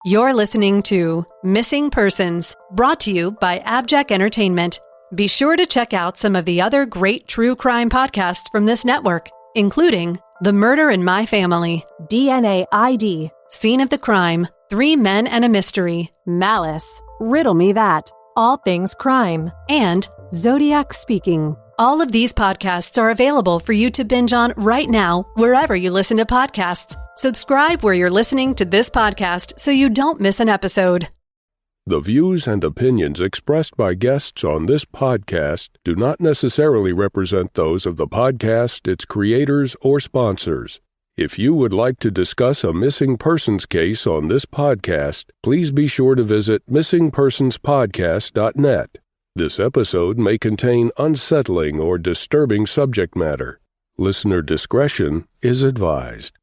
You're listening to Missing Persons, brought to you by AbJack Entertainment. Be sure to check out some of the other great true crime podcasts from this network, including The Murder in My Family, DNA ID, Scene of the Crime, 3 Men and a Mystery, Malice, Riddle Me That, All Things Crime, and Zodiac Speaking. All of these podcasts are available for you to binge on right now, wherever you listen to podcasts. Subscribe where you're listening to this podcast so you don't miss an episode. The views and opinions expressed by guests on this podcast do not necessarily represent those of the podcast, its creators, or sponsors. If you would like to discuss a missing persons case on this podcast, please be sure to visit missingpersonspodcast.net. This episode may contain unsettling or disturbing subject matter. Listener discretion is advised.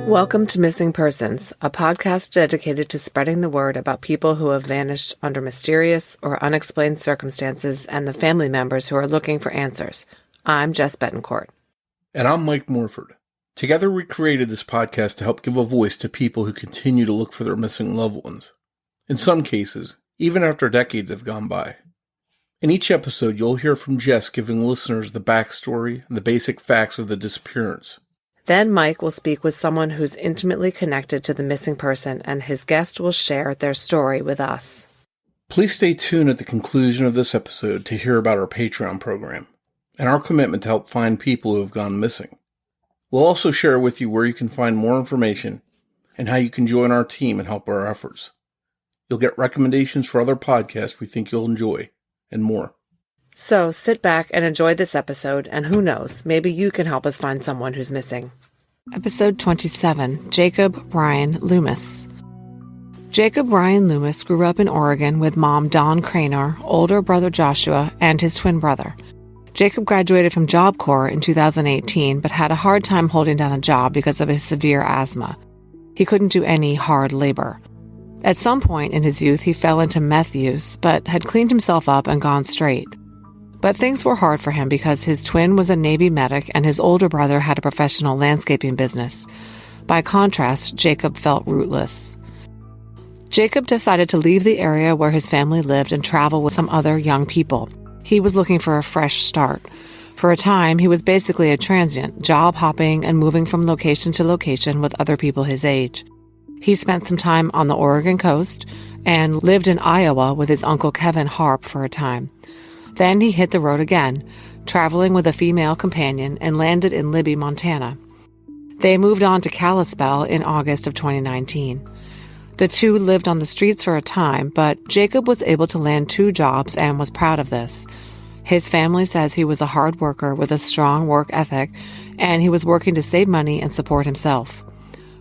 Welcome to Missing Persons, a podcast dedicated to spreading the word about people who have vanished under mysterious or unexplained circumstances and the family members who are looking for answers. I'm Jess Betancourt. And I'm Mike Morford. Together we created this podcast to help give a voice to people who continue to look for their missing loved ones. In some cases, even after decades have gone by. In each episode, you'll hear from Jess giving listeners the backstory and the basic facts of the disappearance. Then Mike will speak with someone who's intimately connected to the missing person, and his guest will share their story with us. Please stay tuned at the conclusion of this episode to hear about our Patreon program and our commitment to help find people who have gone missing. We'll also share with you where you can find more information and how you can join our team and help our efforts. You'll get recommendations for other podcasts we think you'll enjoy, and more. So sit back and enjoy this episode, and who knows, maybe you can help us find someone who's missing. Episode 27, Jacob Ryan Loomis. Jacob Ryan Loomis grew up in Oregon with mom Dawn Cranor, older brother Joshua, and his twin brother. Jacob graduated from Job Corps in 2018, but had a hard time holding down a job because of his severe asthma. He couldn't do any hard labor. At some point in his youth, he fell into meth use, but had cleaned himself up and gone straight. But things were hard for him because his twin was a Navy medic and his older brother had a professional landscaping business. By contrast, Jacob felt rootless. Jacob decided to leave the area where his family lived and travel with some other young people. He was looking for a fresh start. For a time, he was basically a transient, job hopping and moving from location to location with other people his age. He spent some time on the Oregon coast and lived in Iowa with his uncle Kevin Harp for a time. Then he hit the road again, traveling with a female companion, and landed in Libby, Montana. They moved on to Kalispell in August of 2019. The two lived on the streets for a time, but Jacob was able to land 2 jobs and was proud of this. His family says he was a hard worker with a strong work ethic, and he was working to save money and support himself.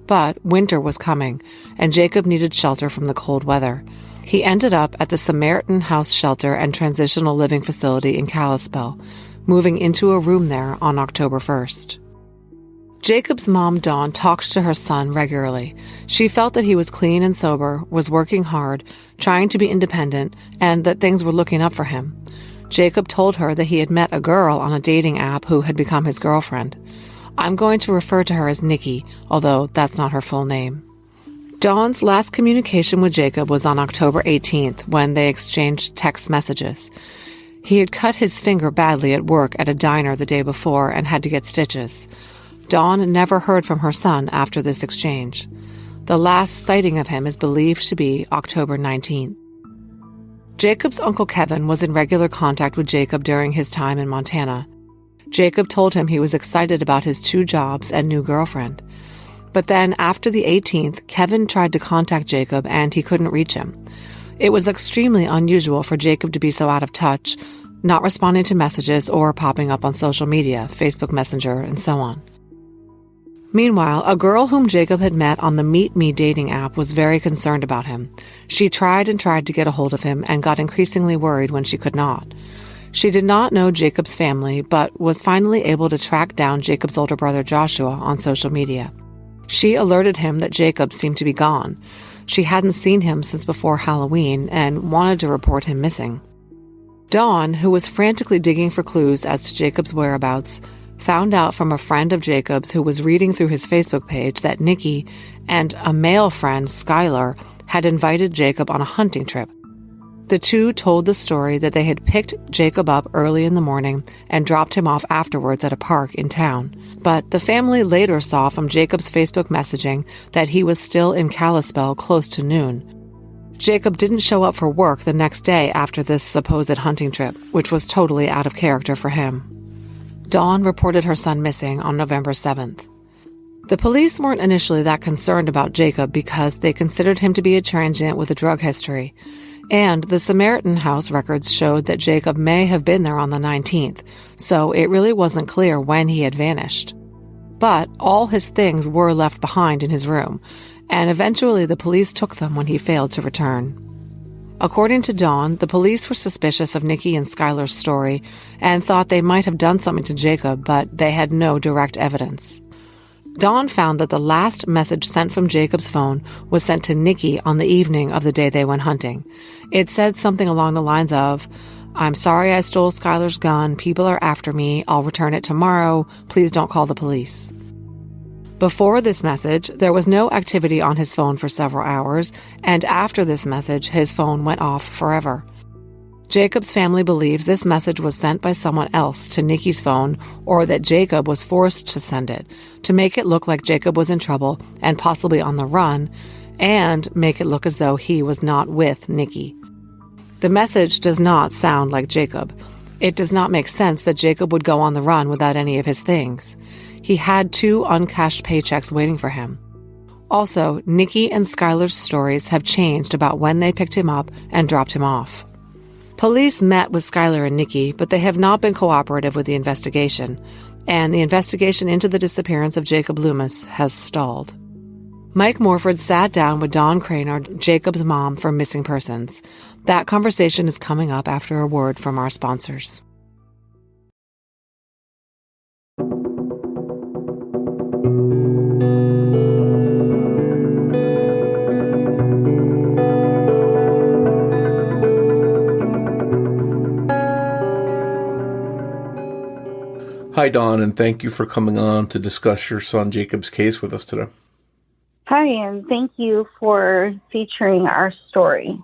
But winter was coming, and Jacob needed shelter from the cold weather. He ended up at the Samaritan House Shelter and Transitional Living Facility in Kalispell, moving into a room there on October 1st. Jacob's mom, Dawn, talked to her son regularly. She felt that he was clean and sober, was working hard, trying to be independent, and that things were looking up for him. Jacob told her that he had met a girl on a dating app who had become his girlfriend. I'm going to refer to her as Nikki, although that's not her full name. Dawn's last communication with Jacob was on October 18th when they exchanged text messages. He had cut his finger badly at work at a diner the day before and had to get stitches. Dawn never heard from her son after this exchange. The last sighting of him is believed to be October 19th. Jacob's uncle Kevin was in regular contact with Jacob during his time in Montana. Jacob told him he was excited about his 2 jobs and new girlfriend. But then, after the 18th, Kevin tried to contact Jacob and he couldn't reach him. It was extremely unusual for Jacob to be so out of touch, not responding to messages or popping up on social media, Facebook Messenger, and so on. Meanwhile, a girl whom Jacob had met on the Meet Me dating app was very concerned about him. She tried and tried to get a hold of him and got increasingly worried when she could not. She did not know Jacob's family, but was finally able to track down Jacob's older brother Joshua on social media. She alerted him that Jacob seemed to be gone. She hadn't seen him since before Halloween and wanted to report him missing. Dawn, who was frantically digging for clues as to Jacob's whereabouts, found out from a friend of Jacob's who was reading through his Facebook page that Nikki and a male friend, Skylar, had invited Jacob on a hunting trip. The two told the story that they had picked Jacob up early in the morning and dropped him off afterwards at a park in town. But the family later saw from Jacob's Facebook messaging that he was still in Kalispell close to noon. Jacob didn't show up for work the next day after this supposed hunting trip, which was totally out of character for him. Dawn reported her son missing on November 7th. The police weren't initially that concerned about Jacob because they considered him to be a transient with a drug history. And the Samaritan House records showed that Jacob may have been there on the 19th, so it really wasn't clear when he had vanished. But all his things were left behind in his room, and eventually the police took them when he failed to return. According to Dawn, the police were suspicious of Nikki and Skylar's story and thought they might have done something to Jacob, but they had no direct evidence. Dawn found that the last message sent from Jacob's phone was sent to Nikki on the evening of the day they went hunting. It said something along the lines of, "I'm sorry I stole Skylar's gun. People are after me. I'll return it tomorrow. Please don't call the police." Before this message, there was no activity on his phone for several hours, and after this message, his phone went off forever. Jacob's family believes this message was sent by someone else to Nikki's phone, or that Jacob was forced to send it, to make it look like Jacob was in trouble and possibly on the run, and make it look as though he was not with Nikki. The message does not sound like Jacob. It does not make sense that Jacob would go on the run without any of his things. He had 2 uncashed paychecks waiting for him. Also, Nikki and Skylar's stories have changed about when they picked him up and dropped him off. Police met with Skylar and Nikki, but they have not been cooperative with the investigation, and the investigation into the disappearance of Jacob Loomis has stalled. Mike Morford sat down with Dawn Cranard, Jacob's mom, for Missing Persons. That conversation is coming up after a word from our sponsors. Hi, Dawn, and thank you for coming on to discuss your son Jacob's case with us today. Hi, and thank you for featuring our story.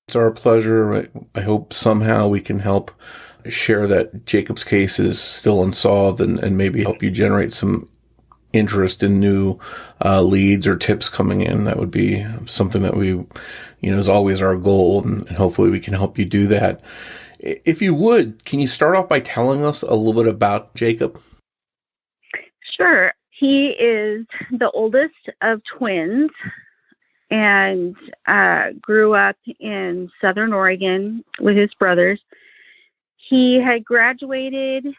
It's our pleasure. I hope somehow we can help share that Jacob's case is still unsolved and maybe help you generate some interest in new leads or tips coming in. That would be something that we, is always our goal, and hopefully we can help you do that. If you would, can you start off by telling us a little bit about Jacob? Sure. He is the oldest of twins and grew up in Southern Oregon with his brothers. He had graduated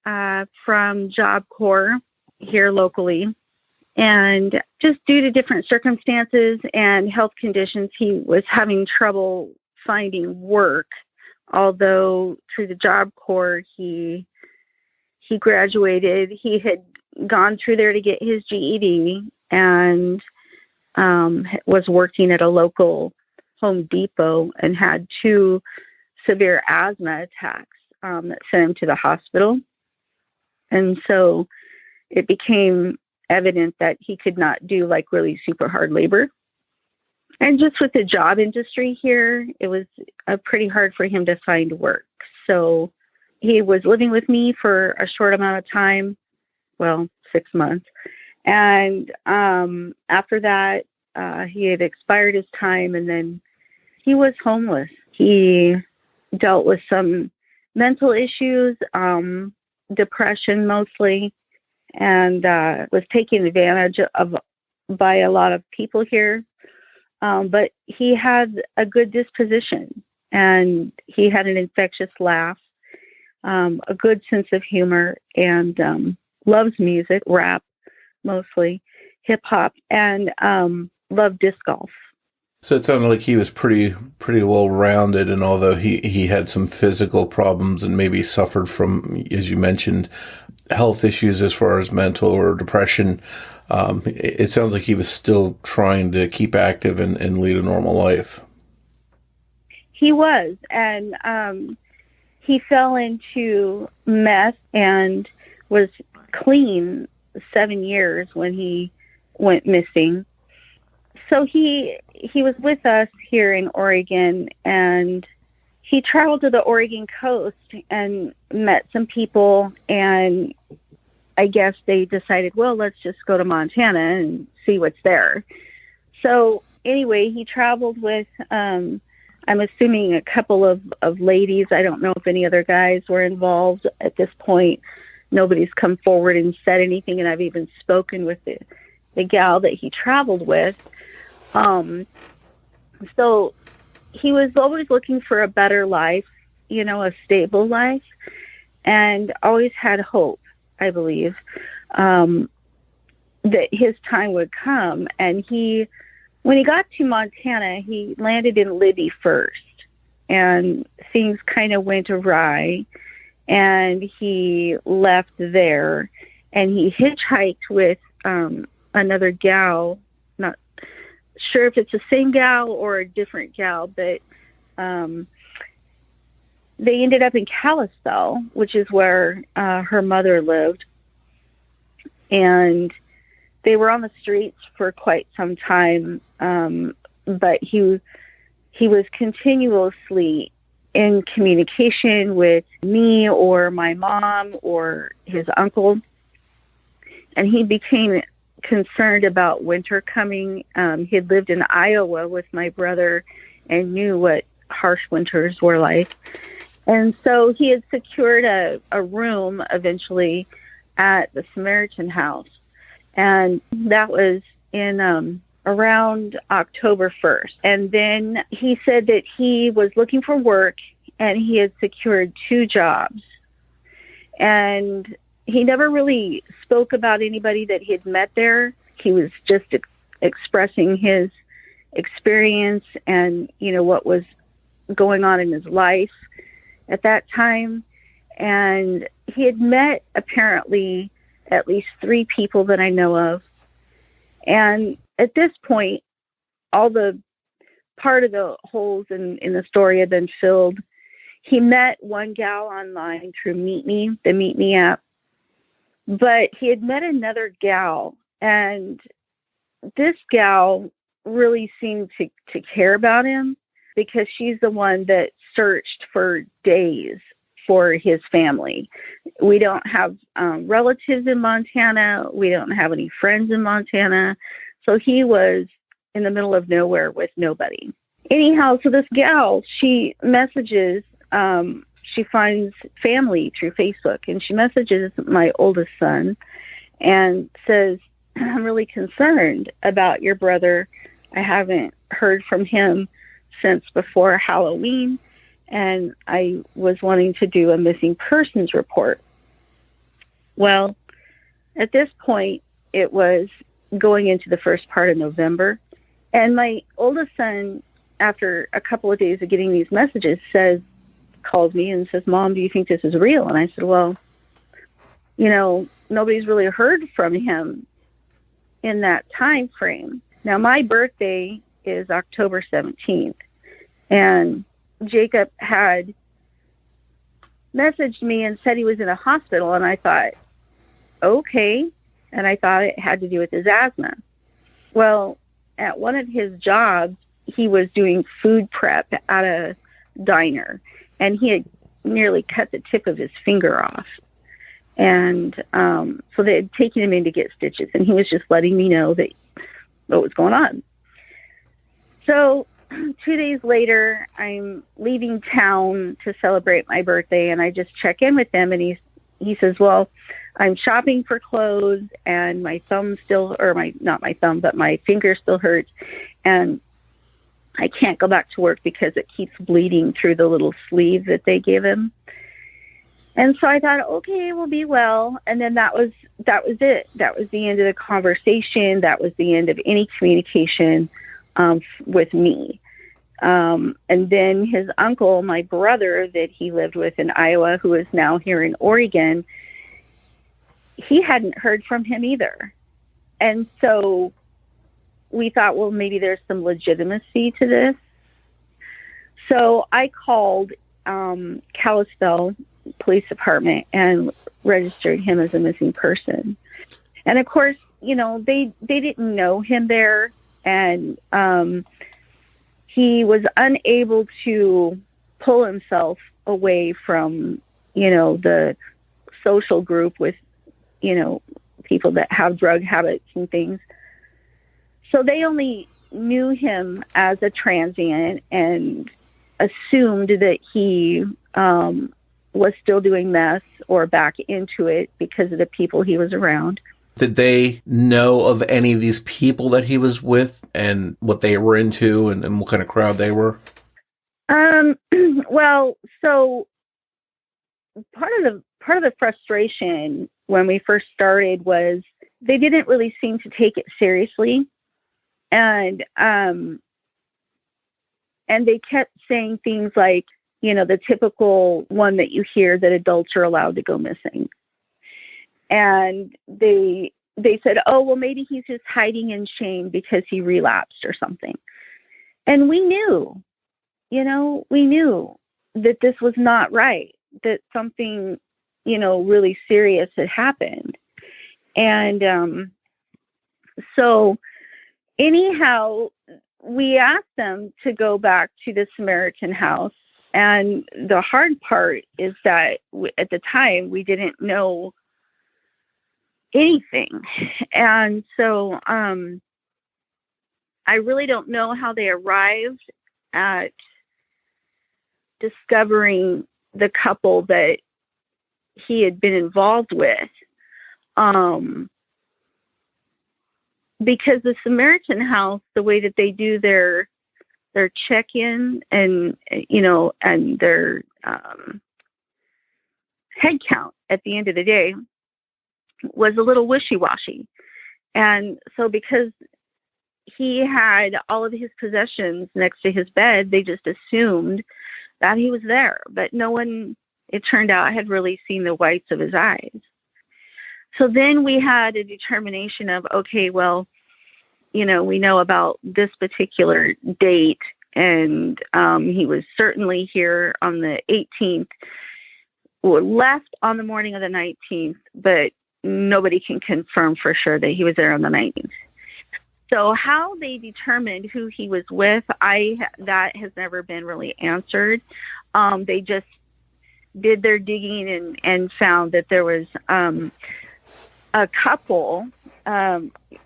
from Job Corps here locally, and just due to different circumstances and health conditions, he was having trouble finding work. Although through the Job Corps, he graduated. He had gone through there to get his GED and was working at a local Home Depot and had 2 severe asthma attacks that sent him to the hospital. And so it became evident that he could not do like really super hard labor. And just with the job industry here, it was pretty hard for him to find work. So he was living with me for a short amount of time, 6 months. And after that, he had expired his time, and then he was homeless. He dealt with some mental issues, depression mostly, and was taken advantage of by a lot of people here. But he had a good disposition, and he had an infectious laugh, a good sense of humor, and loves music, rap mostly, hip-hop, and loved disc golf. So it sounded like he was pretty well-rounded, and although he had some physical problems and maybe suffered from, as you mentioned, health issues as far as mental or depression, It sounds like he was still trying to keep active and lead a normal life. He was, and he fell into meth and was clean 7 years when he went missing. So he was with us here in Oregon, and he traveled to the Oregon coast and met some people, and I guess they decided, well, let's just go to Montana and see what's there. So anyway, he traveled with, I'm assuming, a couple of ladies. I don't know if any other guys were involved at this point. Nobody's come forward and said anything, and I've even spoken with the gal that he traveled with. So he was always looking for a better life, a stable life, and always had hope, I believe, that his time would come. And when he got to Montana, he landed in Libby first, and things kind of went awry, and he left there, and he hitchhiked with another gal. Not sure if it's the same gal or a different gal, but they ended up in Kalispell, which is where her mother lived, and they were on the streets for quite some time, but he was continuously in communication with me or my mom or his uncle, and he became concerned about winter coming. He had lived in Iowa with my brother and knew what harsh winters were like. And so he had secured a room eventually at the Samaritan House. And that was in around October 1st. And then he said that he was looking for work and he had secured 2 jobs. And he never really spoke about anybody that he had met there. He was just expressing his experience and, what was going on in his life at that time. And he had met apparently at least 3 people that I know of. And at this point, all the part of the holes in the story had been filled. He met one gal online through Meet Me, the Meet Me app. But he had met another gal, and this gal really seemed to care about him because she's the one that searched for days for his family. We don't have relatives in Montana. We don't have any friends in Montana. So he was in the middle of nowhere with nobody. Anyhow, so this gal, she messages, she finds family through Facebook, and she messages my oldest son and says, I'm really concerned about your brother. I haven't heard from him since before Halloween, and I was wanting to do a missing persons report. Well, at this point, it was going into the first part of November, and my oldest son, after a couple of days of getting these messages, calls me and says, Mom, do you think this is real? And I said, well, nobody's really heard from him in that time frame. Now, my birthday is October 17th, and Jacob had messaged me and said he was in a hospital, and I thought, okay, and I thought it had to do with his asthma. Well, at one of his jobs, he was doing food prep at a diner, and he had nearly cut the tip of his finger off. And so they had taken him in to get stitches, and he was just letting me know that what was going on. So 2 days later, I'm leaving town to celebrate my birthday, and I just check in with him, and he says, well, I'm shopping for clothes, and my thumb still, or not my thumb, but my finger still hurts, and I can't go back to work because it keeps bleeding through the little sleeve that they give him. And so I thought, okay, we'll be well. And then that was it. That was the end of the conversation. That was the end of any communication with me. And then his uncle, my brother that he lived with in Iowa, who is now here in Oregon, he hadn't heard from him either. And so we thought, well, maybe there's some legitimacy to this. So I called Kalispell Police Department and registered him as a missing person. And of course, they didn't know him there, and he was unable to pull himself away from, the social group with, people that have drug habits and things. So they only knew him as a transient and assumed that he was still doing meth or back into it because of the people he was around. Did they know of any of these people that he was with and what they were into and what kind of crowd they were? Well, so part of the frustration when we first started was they didn't really seem to take it seriously. And they kept saying things like, the typical one that you hear that adults are allowed to go missing. And they said, oh, well, maybe he's just hiding in shame because he relapsed or something. And we knew that this was not right, that something, really serious had happened. And so anyhow, we asked them to go back to the Samaritan house. And the hard part is that at the time we didn't know anything. And so I really don't know how they arrived at discovering the couple that he had been involved with. Because the Samaritan house, the way that they do their check-in and, and their head count at the end of the day was a little wishy-washy. And so because he had all of his possessions next to his bed, they just assumed that he was there. But no one, it turned out, had really seen the whites of his eyes. So then we had a determination of, okay, well, we know about this particular date, and he was certainly here on the 18th, or left on the morning of the 19th, but nobody can confirm for sure that he was there on the 19th. So how they determined who he was with, that has never been really answered. They just did their digging and found that there was a couple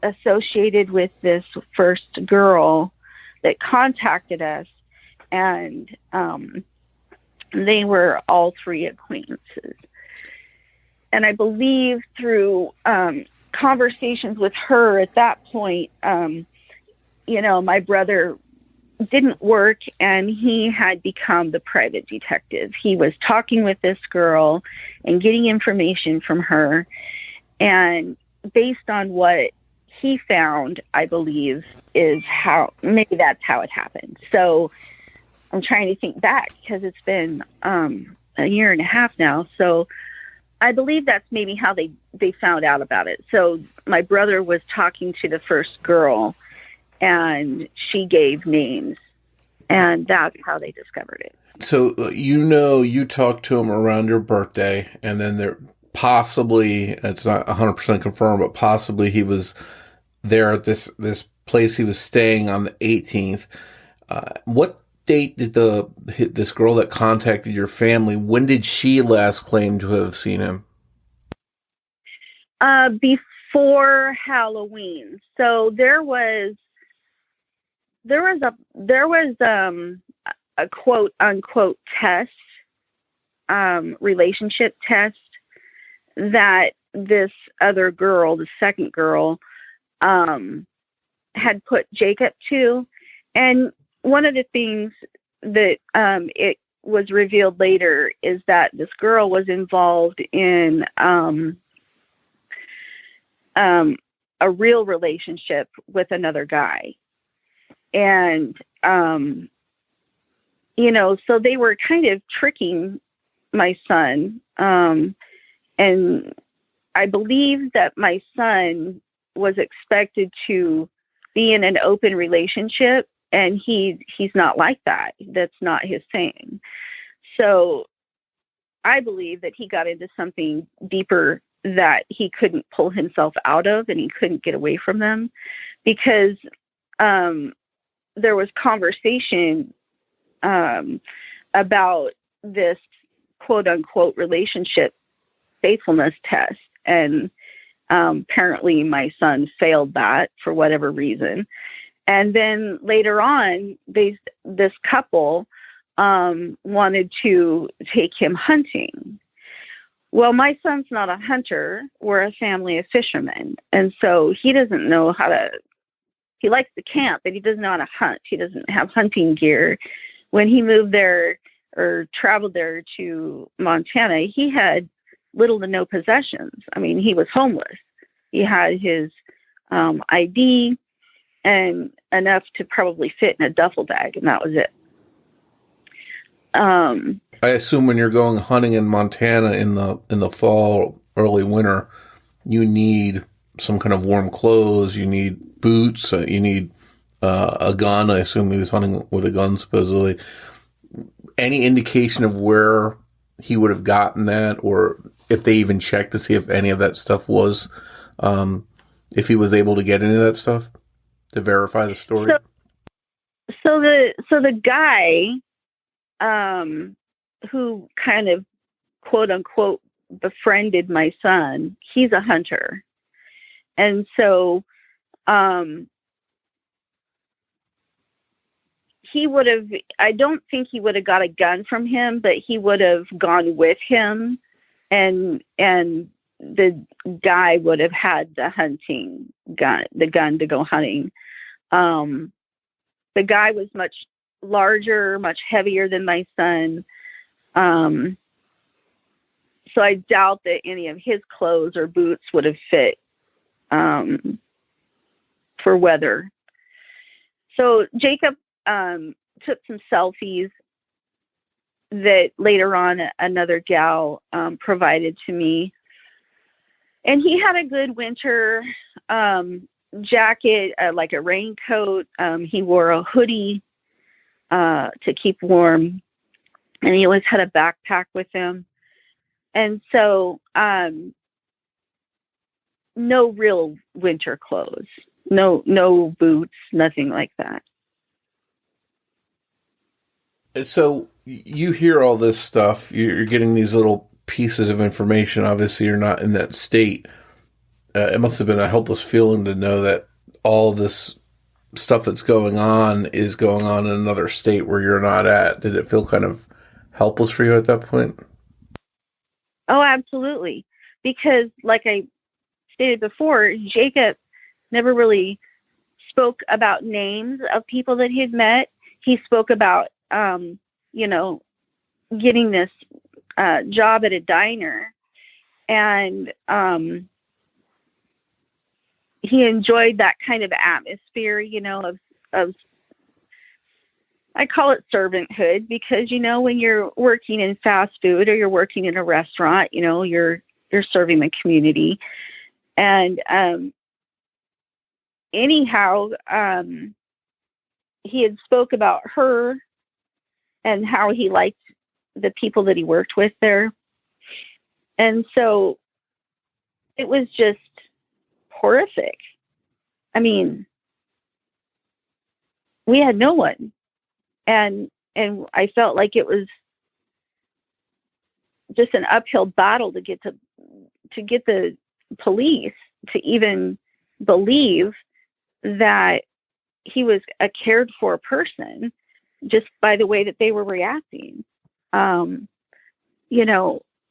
associated with this first girl that contacted us, and they were all three acquaintances. And I believe through conversations with her at that point, my brother didn't work and he had become the private detective. He was talking with this girl and getting information from her. And based on what he found, I believe, is maybe that's how it happened. So I'm trying to think back because it's been a year and a half now. So I believe that's maybe how they found out about it. So my brother was talking to the first girl and she gave names, and that's how they discovered it. So you talked to him around your birthday, and then there possibly, it's not 100% confirmed, but possibly he was there at this place he was staying on the 18th. What date did this girl that contacted your family, when did she last claim to have seen him? Before Halloween. So there was a quote unquote test, relationship test that this other girl, the second girl, had put Jacob to. And one of the things that it was revealed later is that this girl was involved in a real relationship with another guy. And, so they were kind of tricking my son. And I believe that my son was expected to be in an open relationship, and he's not like that. That's not his thing. So I believe that he got into something deeper that he couldn't pull himself out of, and he couldn't get away from them, because there was conversation about this quote unquote relationship faithfulness test. And apparently my son failed that for whatever reason. And then later on, this couple wanted to take him hunting. Well, my son's not a hunter. We're a family of fishermen. And so he doesn't know he likes to camp, but he doesn't know how to hunt. He doesn't have hunting gear. When he moved there or traveled there to Montana, he had little to no possessions. I mean, he was homeless. He had his ID and enough to probably fit in a duffel bag, and that was it. I assume when you're going hunting in Montana in the fall, early winter, you need some kind of warm clothes. You need boots. You need a gun. I assume he was hunting with a gun, supposedly. Any indication of where he would have gotten that, or if they even checked to see if any of that stuff was, if he was able to get any of that stuff to verify the story? So the guy who kind of quote unquote befriended my son, he's a hunter. And so he would have, I don't think he would have got a gun from him, but he would have gone with him, and the guy would have had the hunting gun, the gun to go hunting. The guy was much larger, much heavier than my son. So I doubt that any of his clothes or boots would have fit for weather. So Jacob took some selfies that later on another gal provided to me. And he had a good winter jacket, like a raincoat. He wore a hoodie to keep warm. And he always had a backpack with him. And so no real winter clothes, no boots, nothing like that. So you hear all this stuff. You're getting these little pieces of information. Obviously, you're not in that state. It must have been a helpless feeling to know that all this stuff that's going on is going on in another state where you're not at. Did it feel kind of helpless for you at that point? Oh, absolutely. Because like I stated before, Jacob never really spoke about names of people that he'd met. He spoke about, getting this job at a diner, and he enjoyed that kind of atmosphere, of I call it servanthood, because, when you're working in fast food or you're working in a restaurant, you're serving the community. And anyhow, he had spoke about her and how he liked the people that he worked with there. And so it was just horrific. I mean, we had no one. And I felt like it was just an uphill battle to get the police to even believe that he was a cared for person just by the way that they were reacting.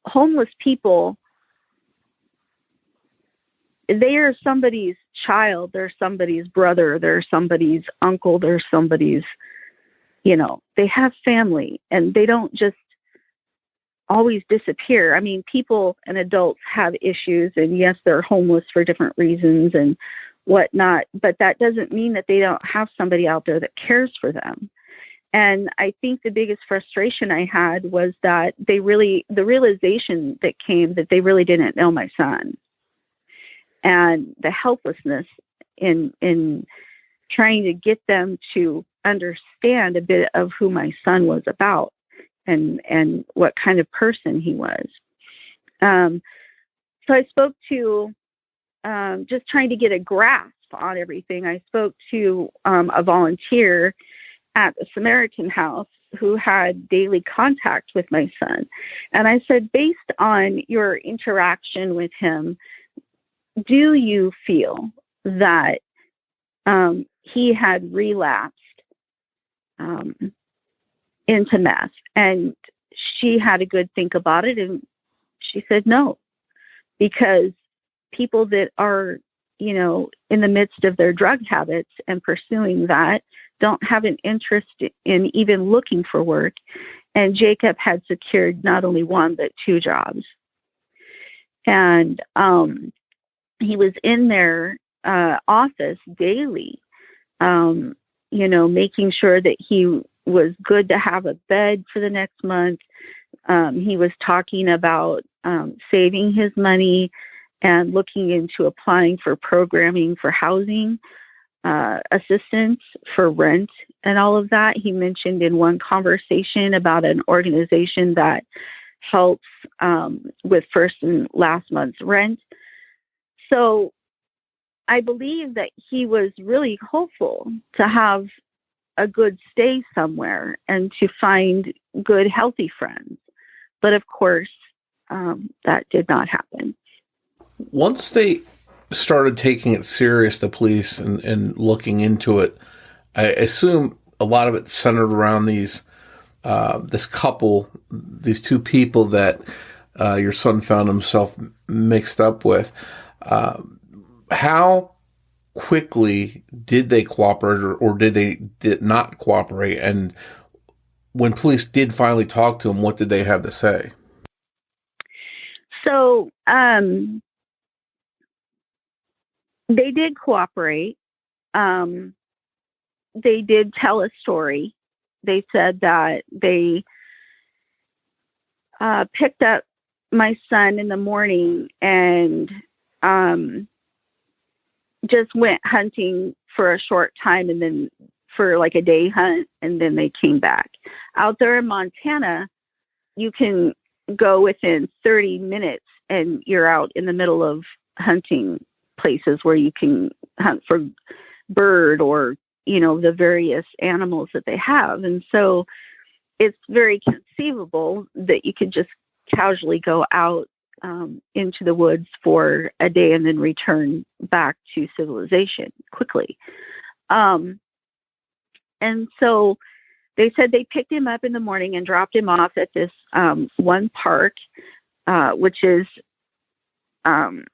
Homeless people, they are somebody's child, they're somebody's brother, they're somebody's uncle, they're somebody's, they have family, and they don't just always disappear. I mean, people and adults have issues, and yes, they're homeless for different reasons and whatnot, but that doesn't mean that they don't have somebody out there that cares for them. And I think the biggest frustration I had was that the realization that came that they really didn't know my son. and the helplessness in trying to get them to understand a bit of who my son was about and what kind of person he was. So I spoke to, just trying to get a grasp on everything. I spoke to a volunteer at the Samaritan House who had daily contact with my son. And I said, based on your interaction with him, do you feel that he had relapsed into meth? And she had a good think about it, and she said no, because people that are, in the midst of their drug habits and pursuing that don't have an interest in even looking for work. And Jacob had secured not only one, but 2 jobs. And he was in their office daily, making sure that he was good to have a bed for the next month. He was talking about saving his money and looking into applying for programming for housing assistance for rent and all of that. He mentioned in one conversation about an organization that helps with first and last month's rent. So I believe that he was really hopeful to have a good stay somewhere and to find good, healthy friends. But of course, that did not happen. Once they started taking it serious, the police, and looking into it, I assume a lot of it centered around this couple, these 2 people that your son found himself mixed up with. How quickly did they cooperate, or did not cooperate? And when police did finally talk to him, what did they have to say? So, they did cooperate. They did tell a story. They said that they picked up my son in the morning and just went hunting for a short time, and then for like a day hunt, and then they came back. Out there in Montana, you can go within 30 minutes and you're out in the middle of hunting places where you can hunt for bird or, the various animals that they have. And so it's very conceivable that you could just casually go out into the woods for a day and then return back to civilization quickly. And so they said they picked him up in the morning and dropped him off at this one park, which is down,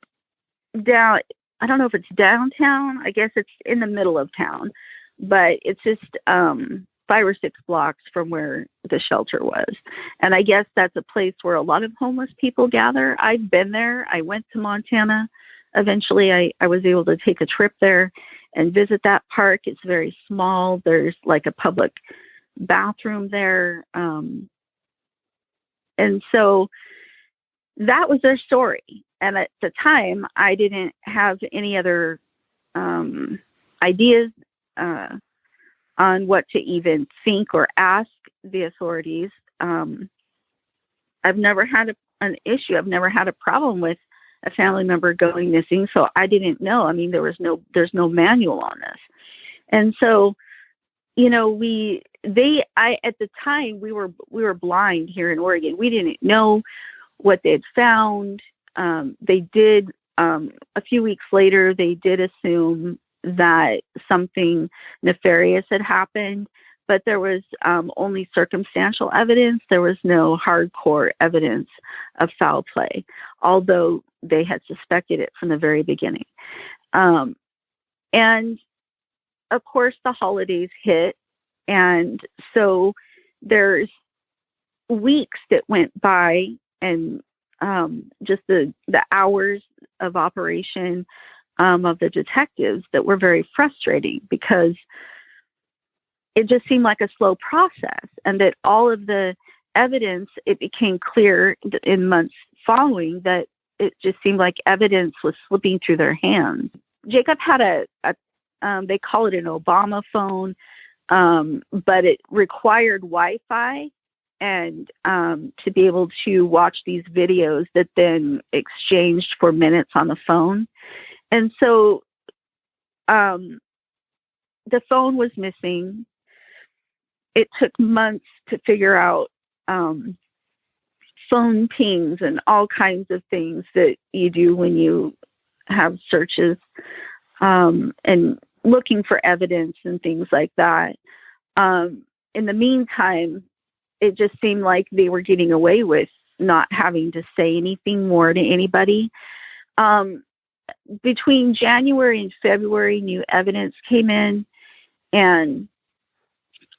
I don't know if it's downtown. I guess it's in the middle of town, but it's just 5 or 6 blocks from where the shelter was. And I guess that's a place where a lot of homeless people gather. I've been there. I went to Montana. Eventually, I was able to take a trip there and visit that park. It's very small. There's like a public bathroom there. And so that was their story. And at the time, I didn't have any other ideas on what to even think or ask the authorities. I've never had an issue. I've never had a problem with a family member going missing. So I didn't know. I mean, there's no manual on this. And so, at the time we were blind here in Oregon. We didn't know what they had found. They did, a few weeks later, they did assume that something nefarious had happened, but there was only circumstantial evidence. There was no hardcore evidence of foul play, although they had suspected it from the very beginning. And of course, the holidays hit. And so there's weeks that went by, and just the hours of operation of the detectives that were very frustrating, because it just seemed like a slow process, and that all of the evidence, it became clear in months following that it just seemed like evidence was slipping through their hands. Jacob had they call it an Obama phone, but it required Wi-Fi and to be able to watch these videos that then exchanged for minutes on the phone. And so the phone was missing. It took months to figure out phone pings and all kinds of things that you do when you have searches and looking for evidence and things like that. In the meantime, it just seemed like they were getting away with not having to say anything more to anybody. Between January and February, new evidence came in, and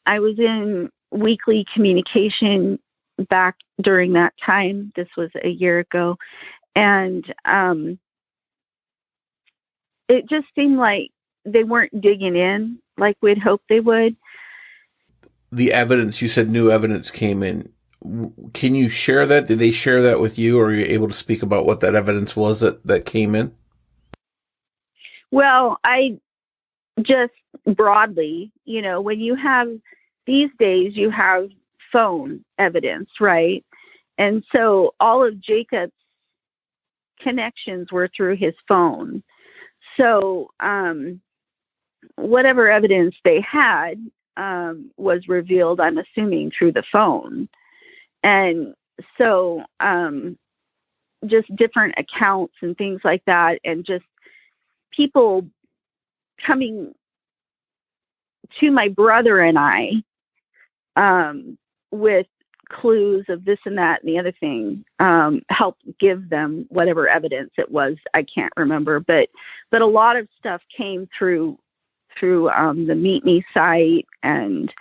I was in weekly communication back during that time. This was a year ago. And it just seemed like they weren't digging in like we'd hoped they would. The evidence, you said new evidence came in. Can you share that? Did they share that with you, or are you able to speak about what that evidence was that came in? Well, I just broadly, when you have these days, you have phone evidence, right? And so all of Jacob's connections were through his phone. So whatever evidence they had was revealed, I'm assuming, through the phone. And so just different accounts and things like that, and just people coming to my brother and I with clues of this and that and the other thing, helped give them whatever evidence it was. I can't remember, but a lot of stuff came through the Meet Me site and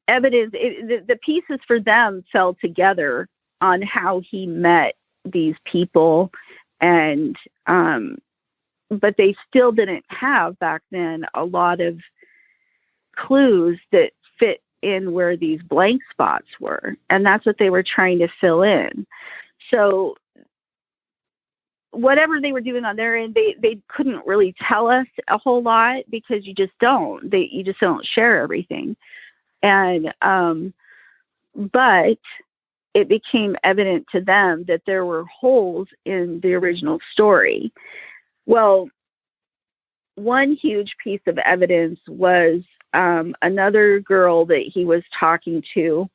evidence. The pieces for them fell together on how he met these people, and but they still didn't have back then a lot of clues that fit in where these blank spots were, and that's what they were trying to fill in. So whatever they were doing on their end, they couldn't really tell us a whole lot, because you just don't share everything. And but it became evident to them that there were holes in the original story. Well, one huge piece of evidence was another girl that he was talking to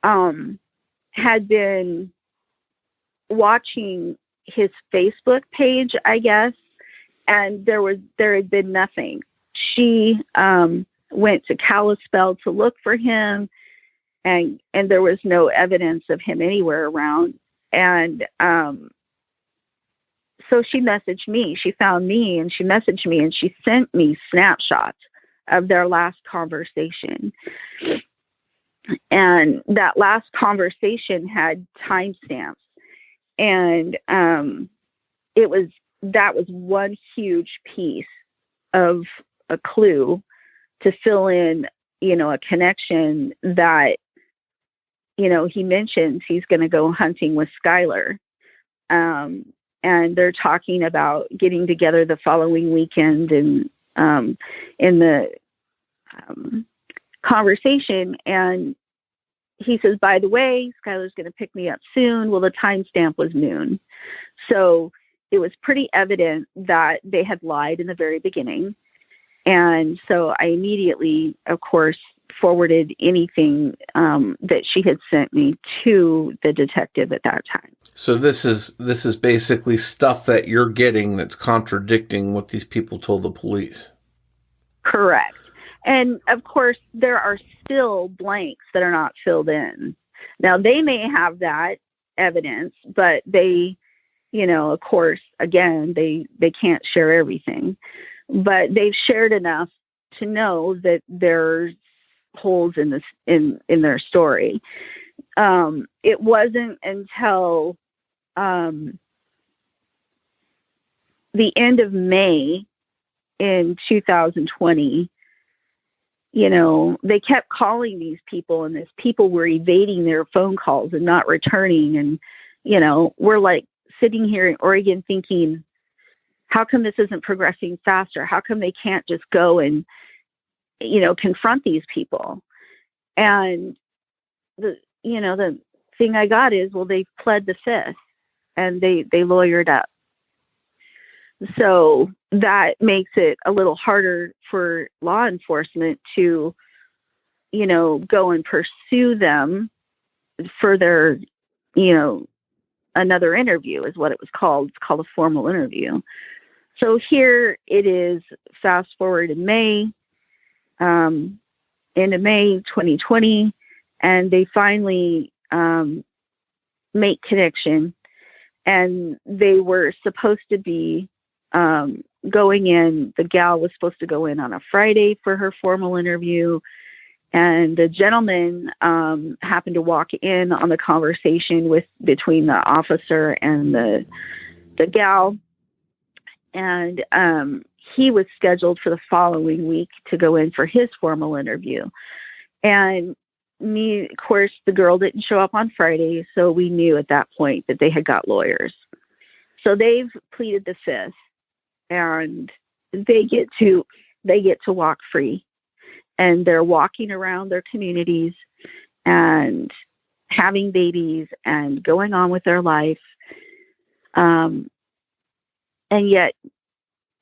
had been watching his Facebook page, I guess, and there had been nothing. She went to Kalispell to look for him, and there was no evidence of him anywhere around. And so she messaged me. She found me, and she messaged me, and she sent me snapshots of their last conversation. And that last conversation had timestamps. And that was one huge piece of a clue to fill in, a connection that, he mentions he's going to go hunting with Skylar. And they're talking about getting together the following weekend. And in the conversation, and he says, by the way, Skylar's going to pick me up soon. Well, the timestamp was noon. So it was pretty evident that they had lied in the very beginning. And so I immediately, of course, forwarded anything that she had sent me to the detective at that time. So this is basically stuff that you're getting that's contradicting what these people told the police. Correct. And of course, there are still blanks that are not filled in. Now, they may have that evidence, but they, of course, again, they can't share everything. But they've shared enough to know that there's holes in this in their story. It wasn't until the end of May in 2020, they kept calling these people, and these people were evading their phone calls and not returning. And we're like sitting here in Oregon thinking, how come this isn't progressing faster? How come they can't just go and, confront these people? And the thing I got is, well, they pled the fifth and they lawyered up. So that makes it a little harder for law enforcement to, go and pursue them for their, another interview is what it was called. It's called a formal interview. So here it is, fast forward in May, into May 2020, and they finally make connection. And they were supposed to be going in. The gal was supposed to go in on a Friday for her formal interview. And the gentleman happened to walk in on the conversation between the officer and the gal. And he was scheduled for the following week to go in for his formal interview. And of course, the girl didn't show up on Friday, so we knew at that point that they had got lawyers. So they've pleaded the fifth, and they get to walk free. And they're walking around their communities and having babies and going on with their life. And yet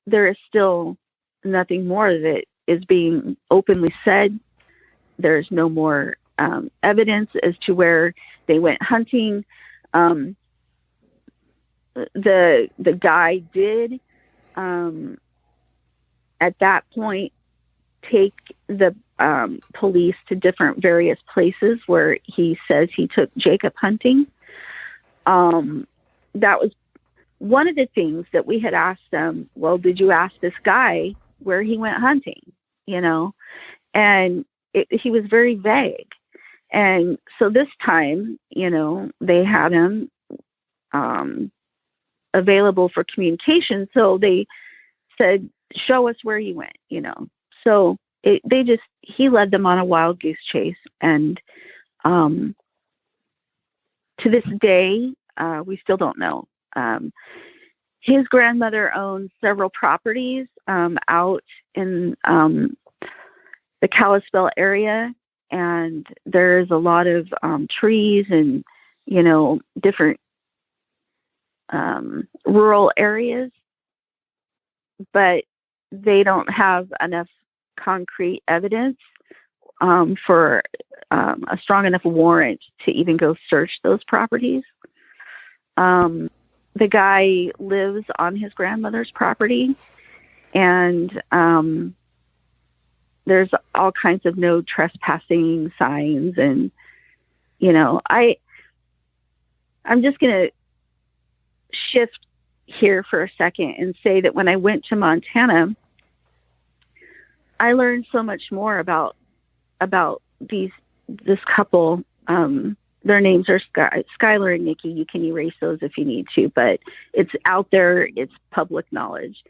there is still nothing more that is being openly said. There's no more evidence as to where they went hunting. The guy did, at that point, take the police to different various places where he says he took Jacob hunting. That was one of the things that we had asked them. Well, did you ask this guy where he went hunting? And he was very vague. And so this time, they had him available for communication. So they said, show us where he went, So he led them on a wild goose chase. And to this day, we still don't know. His grandmother owns several properties out in the Kalispell area. And there's a lot of trees and, different rural areas. But they don't have enough concrete evidence for a strong enough warrant to even go search those properties. The guy lives on his grandmother's property, and there's all kinds of no trespassing signs. And, I'm just going to shift here for a second and say that when I went to Montana, I learned so much more about this couple. Their names are Skylar and Nikki. You can erase those if you need to, but it's out there. It's public knowledge.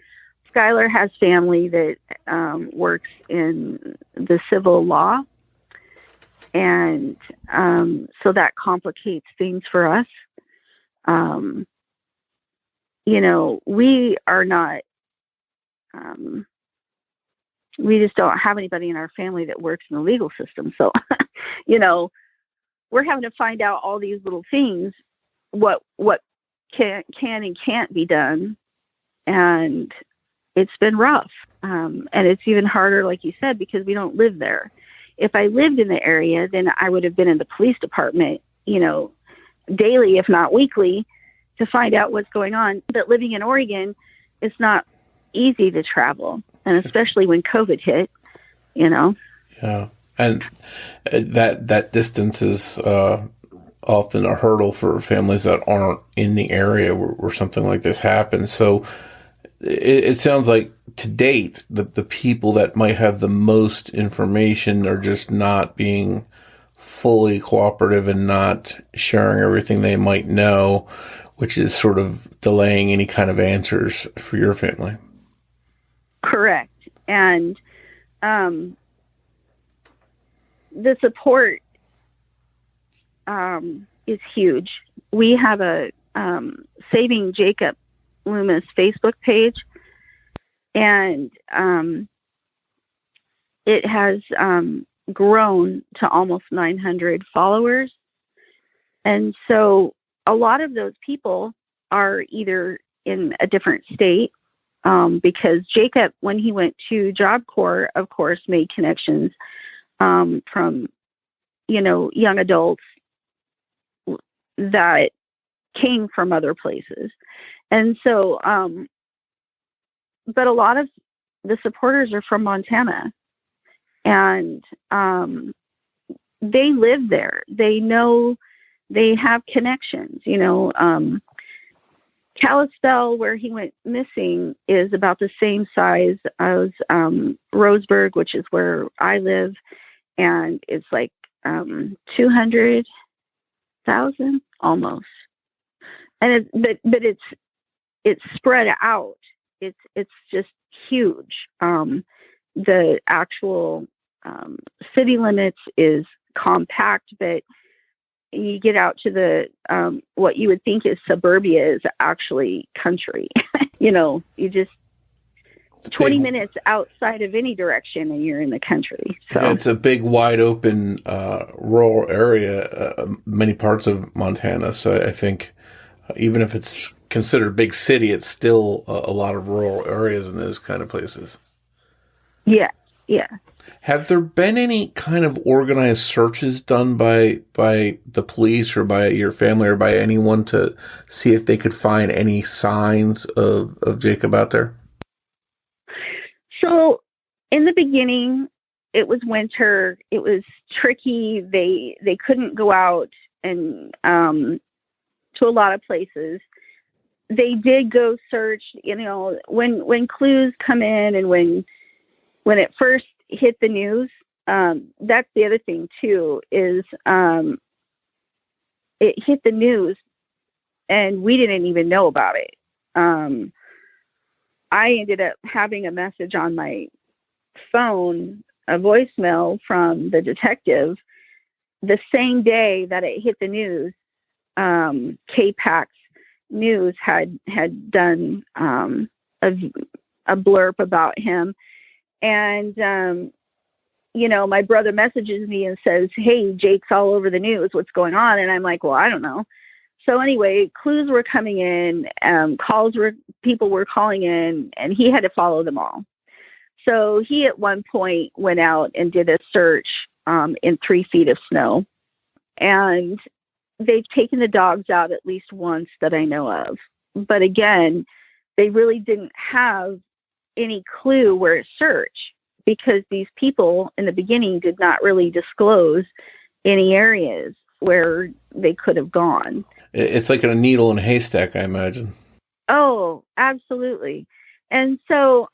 Skylar has family that works in the civil law, and so that complicates things for us. We are not. We just don't have anybody in our family that works in the legal system. So, we're having to find out all these little things, what can and can't be done. And it's been rough. And it's even harder, like you said, because we don't live there. If I lived in the area, then I would have been in the police department, daily, if not weekly, to find out what's going on. But living in Oregon, it's not easy to travel. And especially when COVID hit, Yeah. And that distance is often a hurdle for families that aren't in the area where something like this happens. So it sounds like to date, the people that might have the most information are just not being fully cooperative and not sharing everything they might know, which is sort of delaying any kind of answers for your family. Correct. And the support is huge. we have a Saving Jacob Loomis Facebook page, and it has grown to almost 900 followers. And so a lot of those people are either in a different state, because Jacob, when he went to Job Corps, of course, made connections from, young adults that came from other places. And so, but a lot of the supporters are from Montana, and they live there. They know, they have connections, Kalispell, where he went missing, is about the same size as Roseburg, which is where I live, and it's like 200,000 almost. And it's spread out. It's just huge. The actual city limits is compact, but you get out to the what you would think is suburbia is actually country. You just 20 minutes outside of any direction and you're in the country. So yeah, it's a big, wide open rural area, many parts of Montana. So I think even if it's considered a big city, it's still a lot of rural areas in those kind of places. Yeah. Have there been any kind of organized searches done by the police or by your family or by anyone to see if they could find any signs of Jacob out there? So in the beginning, it was winter. It was tricky. They couldn't go out and to a lot of places. They did go search, when clues come in, and when it first hit the news, that's the other thing too, is it hit the news and we didn't even know about it. I ended up having a message on my phone, a voicemail from the detective, the same day that it hit the news. KPAX News had done a blurb about him. And, my brother messages me and says, "Hey, Jake's all over the news. What's going on?" And I'm like, "Well, I don't know." So anyway, clues were coming in, people were calling in, and he had to follow them all. So he at one point went out and did a search in 3 feet of snow. And they've taken the dogs out at least once that I know of. But again, they really didn't have any clue where to search, because these people in the beginning did not really disclose any areas where they could have gone. It's like a needle in a haystack, I imagine. Oh, absolutely. And so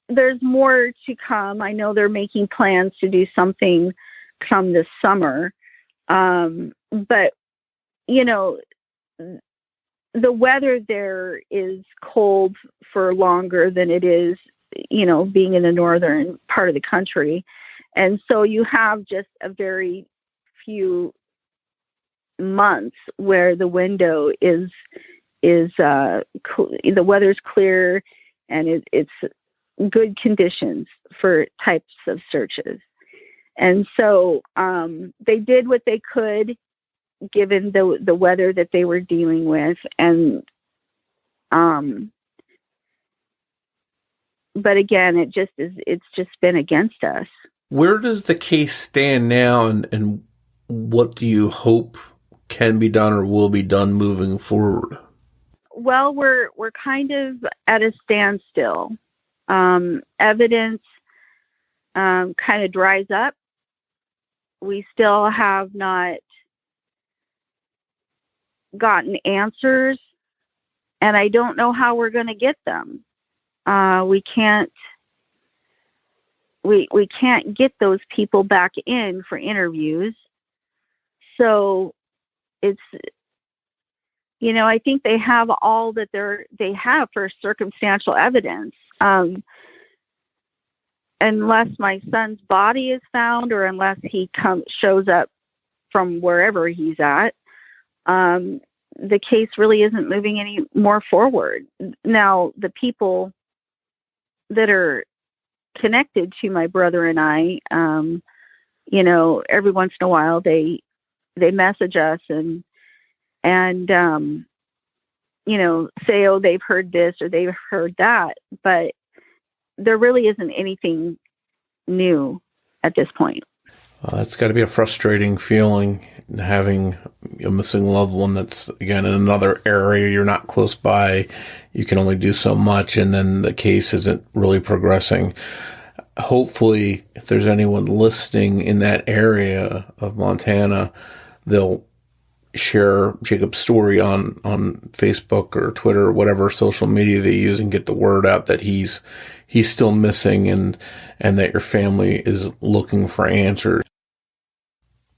there's more to come. I know they're making plans to do something come this summer. But, the weather there is cold for longer than it is, being in the northern part of the country. And so you have just a very few months where the window is the weather's clear, and it's good conditions for types of searches. And so they did what they could, given the weather that they were dealing with. And but again, it's just been against us. Where does the case stand now, and what do you hope can be done or will be done moving forward? Well, we're kind of at a standstill. Evidence kind of dries up. We still have not gotten answers, and I don't know how we're going to get them. We can't get those people back in for interviews. So it's, I think they have all that they have for circumstantial evidence. Unless my son's body is found, or unless he shows up from wherever he's at, the case really isn't moving any more forward. Now, the people that are connected to my brother and I, every once in a while they message us and say, oh, they've heard this or they've heard that, but there really isn't anything new at this point. It's got to be a frustrating feeling having a missing loved one that's, again, in another area. You're not close by. You can only do so much, and then the case isn't really progressing. Hopefully, if there's anyone listening in that area of Montana, they'll share Jacob's story on Facebook or Twitter or whatever social media they use and get the word out that he's still missing and that your family is looking for answers.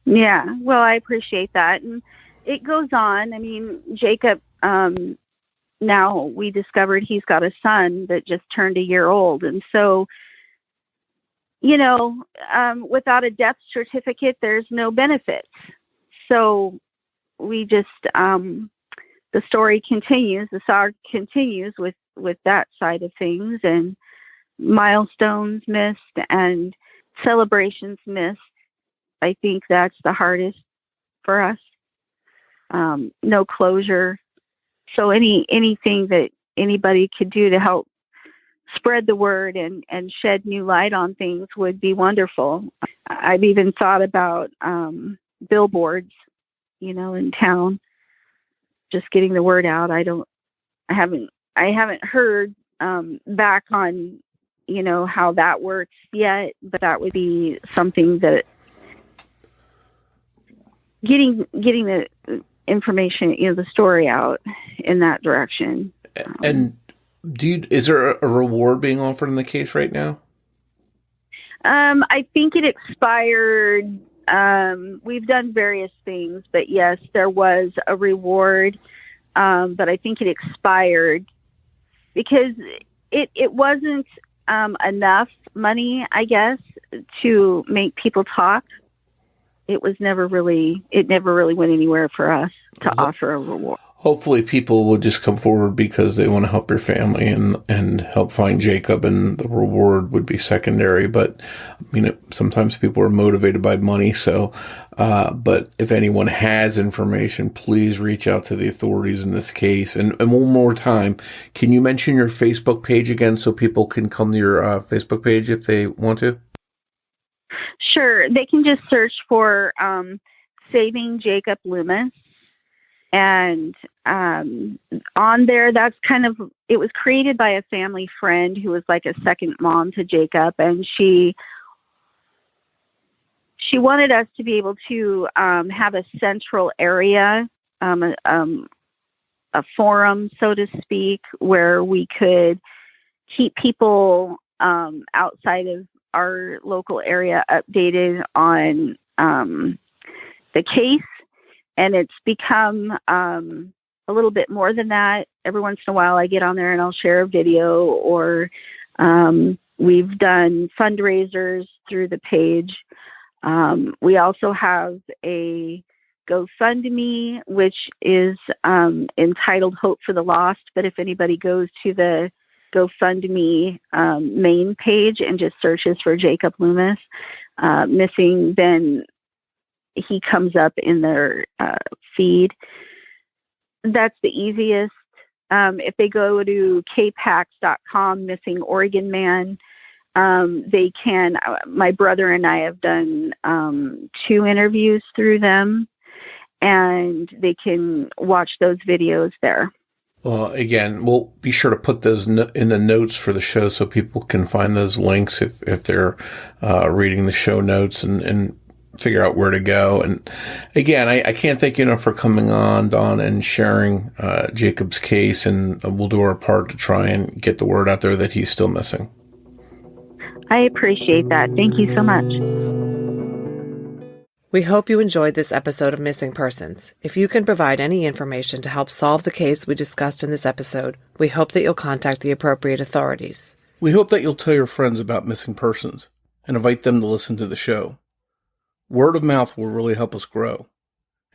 Yeah, well, I appreciate that. And it goes on. I mean, Jacob, now we discovered he's got a son that just turned a year old. And so, without a death certificate, there's no benefits. So we just, the story continues, the saga continues with that side of things, and milestones missed and celebrations missed. I think that's the hardest for us. No closure. So anything that anybody could do to help spread the word and shed new light on things would be wonderful. I've even thought about billboards, in town, just getting the word out. I haven't heard back on, how that works yet, but that would be something that getting the information, the story out in that direction. And is there a reward being offered in the case right now? I think it expired. We've done various things, but yes, there was a reward. But I think it expired because it wasn't enough money, I guess, to make people talk. It never really went anywhere for us to offer a reward. Hopefully people will just come forward because they want to help your family and help find Jacob, and the reward would be secondary. But, sometimes people are motivated by money. So, but if anyone has information, please reach out to the authorities in this case. And one more time, can you mention your Facebook page again so people can come to your Facebook page if they want to? Sure. They can just search for Saving Jacob Loomis. And on there, it was created by a family friend who was like a second mom to Jacob. And she wanted us to be able to have a central area, a forum, so to speak, where we could keep people outside of our local area updated on the case. And it's become a little bit more than that. Every once in a while I get on there and I'll share a video, or we've done fundraisers through the page. We also have a GoFundMe, which is entitled Hope for the Lost. But if anybody goes to the GoFundMe main page and just searches for Jacob Loomis missing, then he comes up in their feed. That's the easiest. If they go to kpax.com, Missing Oregon Man, they can. My brother and I have done 2 interviews through them, and they can watch those videos there. Well, again, we'll be sure to put those in the notes for the show so people can find those links if they're reading the show notes and figure out where to go. And again, I can't thank you enough for coming on, Dawn, and sharing Jacob's case, and we'll do our part to try and get the word out there that he's still missing. I appreciate that. Thank you so much. We hope you enjoyed this episode of Missing Persons. If you can provide any information to help solve the case we discussed in this episode, we hope that you'll contact the appropriate authorities. We hope that you'll tell your friends about Missing Persons and invite them to listen to the show. Word of mouth will really help us grow.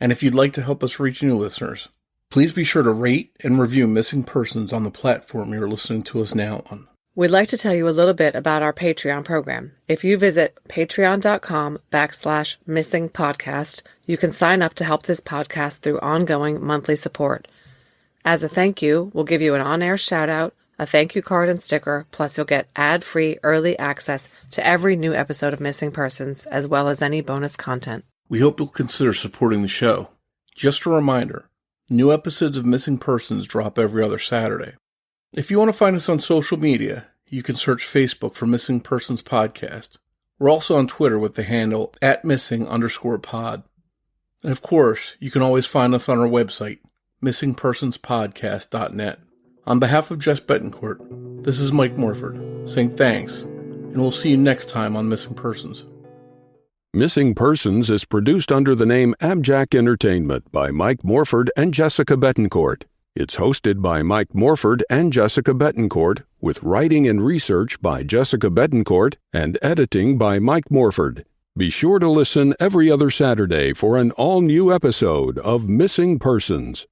And if you'd like to help us reach new listeners, please be sure to rate and review Missing Persons on the platform you're listening to us now on. We'd like to tell you a little bit about our Patreon program. If you visit patreon.com/missingpodcast, you can sign up to help this podcast through ongoing monthly support. As a thank you, we'll give you an on-air shout-out, a thank you card and sticker, plus you'll get ad-free early access to every new episode of Missing Persons, as well as any bonus content. We hope you'll consider supporting the show. Just a reminder, new episodes of Missing Persons drop every other Saturday. If you want to find us on social media, you can search Facebook for Missing Persons Podcast. We're also on Twitter with the handle @missing_pod. And of course, you can always find us on our website, missingpersonspodcast.net. On behalf of Jess Betancourt, this is Mike Morford, saying thanks, and we'll see you next time on Missing Persons. Missing Persons is produced under the name AbJack Entertainment by Mike Morford and Jessica Betancourt. It's hosted by Mike Morford and Jessica Betancourt, with writing and research by Jessica Betancourt and editing by Mike Morford. Be sure to listen every other Saturday for an all-new episode of Missing Persons.